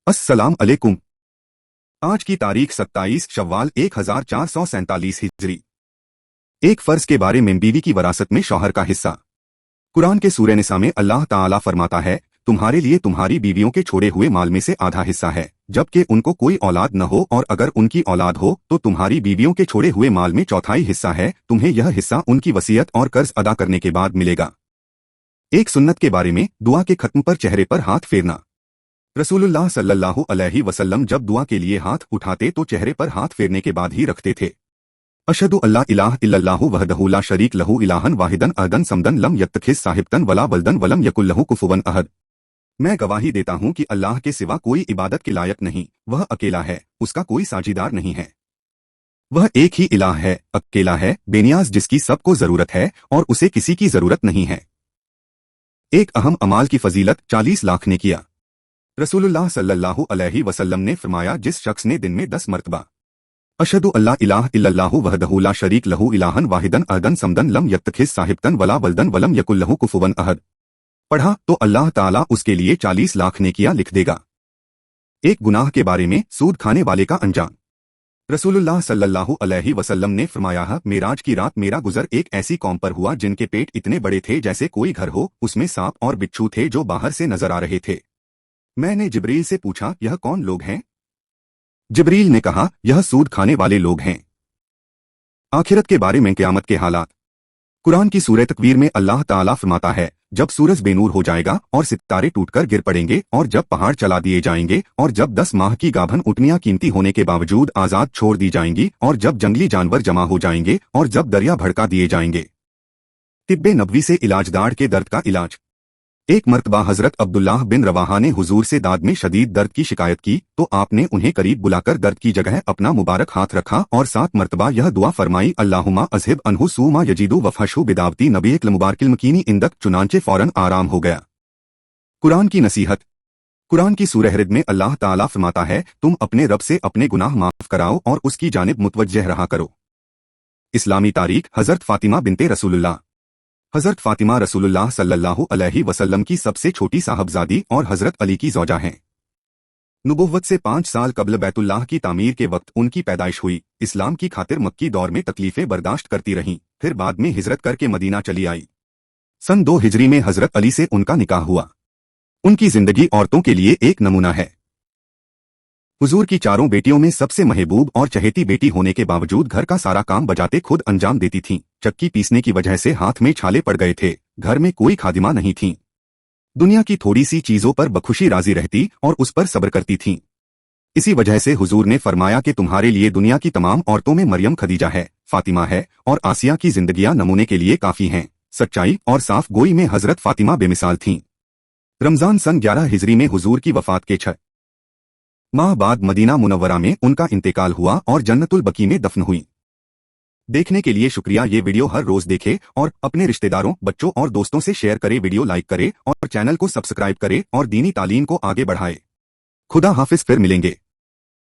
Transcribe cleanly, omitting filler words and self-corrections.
अस्सलाम अलैकुम। आज की तारीख 27 शव्वाल 1447 हिजरी। एक फर्ज के बारे में बीवी की वरासत में शौहर का हिस्सा। कुरान के सूरह निसा में अल्लाह ताला फरमाता है, तुम्हारे लिए तुम्हारी बीवियों के छोड़े हुए माल में से आधा हिस्सा है, जबकि उनको कोई औलाद न हो, और अगर उनकी औलाद हो तो तुम्हारी बीवियों के छोड़े हुए माल में चौथाई हिस्सा है। तुम्हें यह हिस्सा उनकी वसीयत और कर्ज अदा करने के बाद मिलेगा। एक सुन्नत के बारे में, दुआ के खत्म पर चेहरे पर हाथ फेरना। रसूलुल्लाह सल्लल्लाहु अलैहि वसल्लम जब दुआ के लिए हाथ उठाते तो चेहरे पर हाथ फेरने के बाद ही रखते थे। अशहदु अल्ला इलाहा इल्लल्लाहु वहदहु ला शरीक लहू इलाहन वाहिदन अहदन समदन लम यत्तखिज़ साहिबतन वला वल्दन वलम यकुल लहू कुफुवन अहद। मैं गवाही देता हूँ कि अल्लाह के सिवा कोई इबादत के लायक नहीं, वह अकेला है, उसका कोई साझीदार नहीं है। वह एक ही इलाह है, अकेला है, बेनियाज, जिसकी सबको जरूरत है और उसे किसी की जरूरत नहीं है। एक अहम अमाल की फजीलत 40 लाख ने किया। रसूलुल्लाह सल्लल्लाहु अलैहि वसल्लम ने फरमाया, जिस शख्स ने दिन में 10 मरतबा अशहदु अल्ला इलाहा इल्लल्लाहु वहदहु ला शरीक लहू इलाहन वाहिदन अहदन समदन लम यत्तखिज़ साहिबतन वला वल्दन वलम यकुल लहू कुफुवन अहद पढ़ा तो अल्लाह ताला उसके लिए 40 लाख नेकियां लिख देगा। एक गुनाह के बारे में, सूद खाने वाले का अंजाम। रसूलुल्लाह सल्लल्लाहु अलैहि वसल्लम ने फरमाया, मेराज की रात मेरा गुजर एक ऐसी कौम पर हुआ जिनके पेट इतने बड़े थे जैसे कोई घर हो, उसमें सांप और बिच्छू थे जो बाहर से नजर आ रहे थे। मैंने जिब्रील से पूछा, यह कौन लोग हैं? जिब्रील ने कहा, यह सूद खाने वाले लोग हैं। आखिरत के बारे में, क़यामत के हालात। कुरान की सूरह तकवीर में अल्लाह ताला फरमाता है, जब सूरज बेनूर हो जाएगा और सितारे टूटकर गिर पड़ेंगे, और जब पहाड़ चला दिए जाएंगे, और जब 10 माह की गाभन ऊँटनियां कीमती होने के बावजूद आजाद छोड़ दी जाएंगी, और जब जंगली जानवर जमा हो जाएंगे, और जब दरिया भड़का दिए जाएंगे। तिब्बे नबवी से इलाज, दाढ़ के दर्द का इलाज। एक मर्तबा हजरत अब्दुल्लाह बिन रवाहा ने हुजूर से दाद में शदीद दर्द की शिकायत की तो आपने उन्हें करीब बुलाकर दर्द की जगह अपना मुबारक हाथ रखा और 7 मर्तबा यह दुआ फरमाई, अल्लाहुम्मा अज़हिब अन्हु सूमा यजीदु वफ़हशु बिदावती नबीक मुबारकिल मकीनी इंदक, चुनांचे फौरन आराम हो गया। कुरान की नसीहत। कुरान की सूरह रिद में अल्लाह ताला फरमाता है, तुम अपने रब से अपने गुनाह माफ कराओ और उसकी जानिब मुतवज्जह रहा करो। इस्लामी तारीख। हजरत फातिमा बिनते रसूलुल्लाह। हजरत फातिमा रसूलुल्लाह सल्लल्लाहु अलैहि वसल्लम की सबसे छोटी साहबजादी और हजरत अली की ज़ौजा हैं। नुबुव्वत से 5 साल कबल बैतुल्लाह की तामीर के वक्त उनकी पैदाइश हुई। इस्लाम की खातिर मक्की दौर में तकलीफें बर्दाश्त करती रहीं, फिर बाद में हिजरत करके मदीना चली आई। सन 2 हिजरी में हजरत अली से उनका निकाह हुआ। उनकी जिंदगी औरतों के लिए एक नमूना है। हुजूर की चारों बेटियों में सबसे महबूब और चहेती बेटी होने के बावजूद घर का सारा काम बजाते खुद अंजाम देती थीं। चक्की पीसने की वजह से हाथ में छाले पड़ गए थे। घर में कोई खादिमा नहीं थीं। दुनिया की थोड़ी सी चीजों पर बखुशी राजी रहती और उस पर सब्र करती थीं। इसी वजह से हुजूर ने फरमाया कि तुम्हारे लिए दुनिया की तमाम औरतों में मरियम, खदीजा है, फातिमा है और आसिया की जिंदगियां नमूने के लिए काफी हैं। सच्चाई और साफ गोई में हजरत फातिमा बेमिसाल थीं। रमजान सन 11 हिजरी में हुजूर की वफात के 6 माह बाद मदीना मुनव्वरा में उनका इंतकाल हुआ और जन्नतुल बकी में दफन हुई। देखने के लिए शुक्रिया। ये वीडियो हर रोज देखे और अपने रिश्तेदारों, बच्चों और दोस्तों से शेयर करे। वीडियो लाइक करे और चैनल को सब्सक्राइब करे और दीनी तालीम को आगे बढ़ाए। खुदा हाफिज। फिर मिलेंगे।